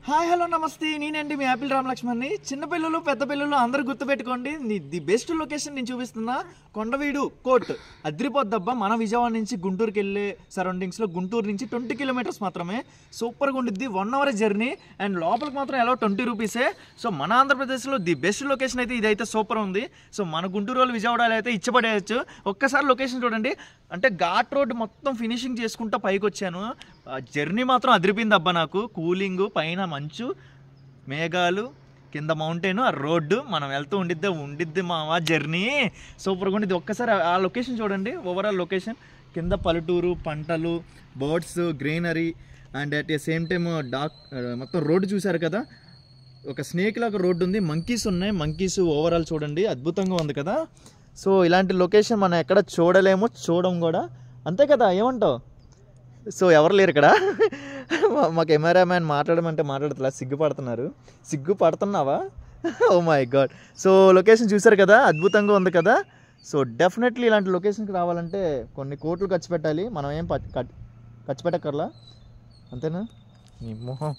Hi hello నమస్తే, నేనండి మీ Apple Ram లక్ష్మణ్ని. చిన్నపిల్లలు పెద్ద పిల్లలు అందరూ గుర్తుపెట్టుకోండి, ది బెస్ట్ లొకేషన్ నేను చూపిస్తున్నా. కొండవీడు కోర్ట్ అద్రిపోద్దబ్బా. మన విజయవాడ నుంచి గుంటూరుకి వెళ్ళే సరౌండింగ్స్లో, గుంటూరు నుంచి 20 కిలోమీటర్స్ మాత్రమే. సూపర్గా ఉండిద్ది, 1 అవర్ జర్నీ. అండ్ లోపలికి మాత్రం ఎలా 20 రూపీసే. సో మన ఆంధ్రప్రదేశ్లో ది బెస్ట్ లొకేషన్ అయితే ఇదైతే సూపర్ ఉంది. సో మన గుంటూరు వాళ్ళు విజయవాడలో అయితే ఇచ్చబడేయచ్చు. ఒక్కసారి లొకేషన్ చూడండి. అంటే ఘాట్ రోడ్ మొత్తం ఫినిషింగ్ చేసుకుంటా పైకి వచ్చాను. జర్నీ మాత్రం అదిరిపోయింది అబ్బా. నాకు కూలింగ్, పైన మంచు, మేఘాలు, కింద మౌంటైన్, ఆ రోడ్డు మనం వెళ్తూ ఉండిద్ది మా జర్నీ సూపర్గా ఉండిద్ది. ఒక్కసారి ఆ లొకేషన్ చూడండి. ఓవరాల్ లొకేషన్ కింద పల్లెటూరు, పంటలు, birds, greenery and at the same time మొత్తం రోడ్డు చూశారు కదా. ఒక స్నేక్ లాగా రోడ్డు ఉంది, మంకీస్ ఉన్నాయి. మంకీస్ ఓవరాల్ చూడండి, అద్భుతంగా ఉంది కదా. సో ఇలాంటి లొకేషన్ మనం ఎక్కడ చూడలేము, చూడం కూడా, అంతే కదా, ఏమంటావు? సో ఎవరు లేరు ఇక్కడ. మా కెమెరామ్యాన్ మాట్లాడమంటే మాట్లాడుతున్నా, సిగ్గుపడుతున్నావా? Oh my god. So location చూసారు కదా, అద్భుతంగా ఉంది కదా. సో డెఫినెట్లీ ఇలాంటి లొకేషన్కి రావాలంటే కొన్ని కోట్లు ఖర్చు పెట్టాలి. మనం ఏం ఖర్చు పెట్టక్కర్లా, అంతేనా? నీ మొహం.